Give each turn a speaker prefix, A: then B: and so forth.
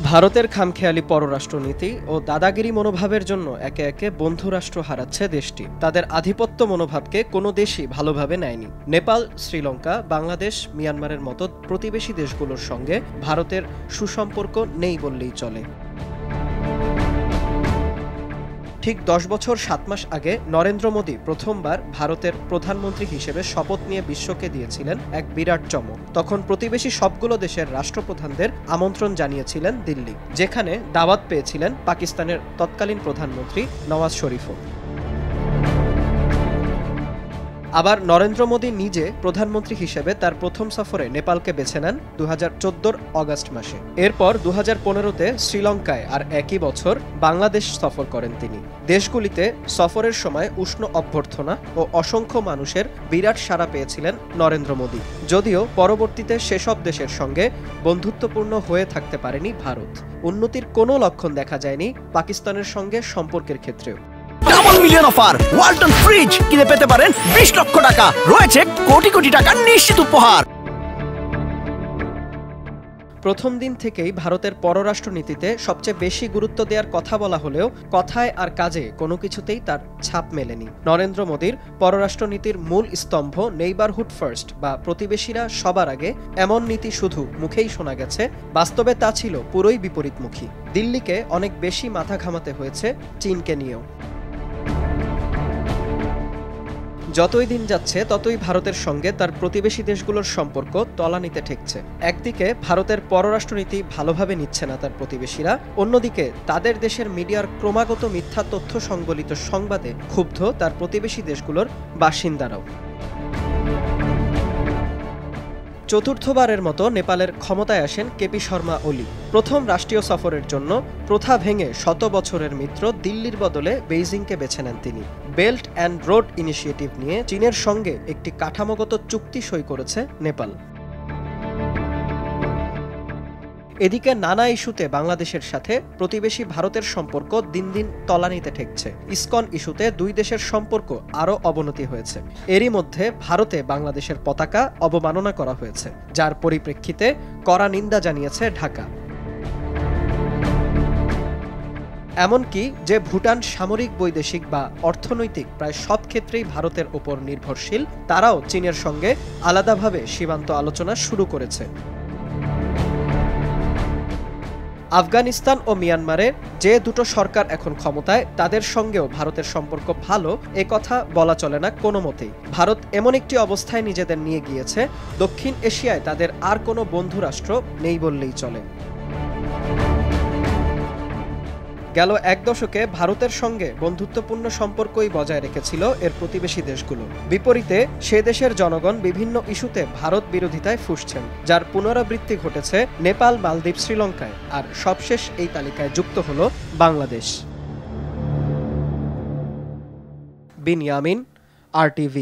A: ভারতের খামখেয়ালি পররাষ্ট্রনীতি ও দাদাগিরি মনোভাবের জন্য একে একে বন্ধুরাষ্ট্র হারাচ্ছে দেশটি। তাদের আধিপত্য মনোভাবকে কোনো দেশই ভালোভাবে নেয়নি। নেপাল, শ্রীলঙ্কা, বাংলাদেশ, মিয়ানমারের মতো প্রতিবেশী দেশগুলোর সঙ্গে ভারতের সুসম্পর্ক নেই বললেই চলে। ঠিক 10 বছর 7 মাস আগে নরেন্দ্র মোদী প্রথমবার ভারতের প্রধানমন্ত্রী হিসেবে শপথ নিয়ে বিশ্বকে দিয়েছিলেন এক বিরাট চমক। তখন প্রতিবেশী সবগুলো দেশের রাষ্ট্রপ্রধানদের আমন্ত্রণ জানিয়েছিলেন দিল্লি, যেখানে দাওয়াত পেয়েছিলেন পাকিস্তানের তৎকালীন প্রধানমন্ত্রী নওয়াজ শরীফও। আবার নরেন্দ্র মোদী নিজে প্রধানমন্ত্রী হিসেবে তার প্রথম সফরে নেপালকে বেছে নেন 2014 অগাস্ট মাসে। এরপর 2015-তে শ্রীলঙ্কায় আর একই বছর বাংলাদেশ সফর করেন তিনি। দেশগুলিতে সফরের সময় উষ্ণ অভ্যর্থনা ও অসংখ্য মানুষের বিরাট সাড়া পেয়েছিলেন নরেন্দ্র মোদী। যদিও পরবর্তীতে সেসব দেশের সঙ্গে বন্ধুত্বপূর্ণ হয়ে থাকতে পারেনি ভারত। উন্নতির কোনো লক্ষণ দেখা যায়নি পাকিস্তানের সঙ্গে সম্পর্কের ক্ষেত্রেও।
B: Double million offer Walton fridge কিনে পেতে পারেন 20 লক্ষ টাকা, রয়েছে কোটি কোটি টাকার নিশ্চিত উপহার।
A: প্রথম দিন থেকেই ভারতের পররাষ্ট্রনীতিতে সবচেয়ে বেশি গুরুত্ব দেওয়ার কথা বলা হলেও কথায় আর কাজে কোনো কিছুতেই তার ছাপ মেলেনি। নরেন্দ্র মোদীর পররাষ্ট্রনীতির মূল স্তম্ভ নেইবারহুড ফার্স্ট বা প্রতিবেশীরা সবার আগে, এমন নীতি শুধু মুখেই শোনা গেছে, বাস্তবে তা ছিল পুরোই বিপরীতমুখী। দিল্লিকে অনেক বেশি মাথা ঘামাতে হয়েছে চীনকে নিয়েও। যতই দিন যাচ্ছে ততই ভারতের সঙ্গে তার প্রতিবেশী দেশগুলোর সম্পর্ক তলানিতে ঠেকছে। একদিকে ভারতের পররাষ্ট্রনীতি ভালোভাবে নিচ্ছে না তার প্রতিবেশীরা, অন্যদিকে তাদের দেশের মিডিয়ার ক্রমাগত মিথ্যা তথ্য সংবলিত সংবাদে ক্ষুব্ধ তার প্রতিবেশী দেশগুলোর বাসিন্দারাও। চতুর্থবারের মতো নেপালের ক্ষমতায় আসেন কেপি শর্মা ওলি। প্রথম রাষ্ট্রীয় সফরের জন্য প্রথা ভেঙে 100 বছরের মিত্র দিল্লির বদলে বেইজিংকে বেছে নেন তিনি। বেল্ট অ্যান্ড রোড ইনিশিয়েটিভ নিয়ে চীনের সঙ্গে একটি কাঠামোগত চুক্তি সই করেছে নেপাল। এদিকে নানা ইস্যুতে বাংলাদেশের সাথে প্রতিবেশী ভারতের সম্পর্ক দিন দিন তলানিতে ঠেকছে। ইসকন ইস্যুতে দুই দেশের সম্পর্ক আরও অবনতি হয়েছে। এরই মধ্যে ভারতে বাংলাদেশের পতাকা অবমাননা করা হয়েছে, যার পরিপ্রেক্ষিতে কড়া নিন্দা জানিয়েছে ঢাকা। এমনকি যে ভুটান সামরিক, বৈদেশিক বা অর্থনৈতিক প্রায় সব ক্ষেত্রেই ভারতের ওপর নির্ভরশীল, তারাও চীনের সঙ্গে আলাদাভাবে সীমান্ত আলোচনা শুরু করেছে। আফগানিস্তান ও মিয়ানমারে যে দুটো সরকার এখন ক্ষমতায়, তাদের সঙ্গেও ভারতের সম্পর্ক ভালো এ কথা বলা চলে না কোনো মতেই। ভারত এমন একটি অবস্থায় নিজেদের নিয়ে গিয়েছে, দক্ষিণ এশিয়ায় তাদের আর কোনো বন্ধুরাষ্ট্র নেই বললেই চলে। গেল এক দশকে ভারতের সঙ্গে বন্ধুত্বপূর্ণ সম্পর্কই বজায় রেখেছিল এর প্রতিবেশী দেশগুলো। বিপরীতে সে দেশের জনগণ বিভিন্ন ইস্যুতে ভারত বিরোধিতায় ফুঁসছেন, যার পুনরাবৃত্তি ঘটেছে নেপাল, মালদ্বীপ, শ্রীলঙ্কায়। আর সবশেষ এই তালিকায় যুক্ত হলো বাংলাদেশ। বিনিয়ামিন, RTV।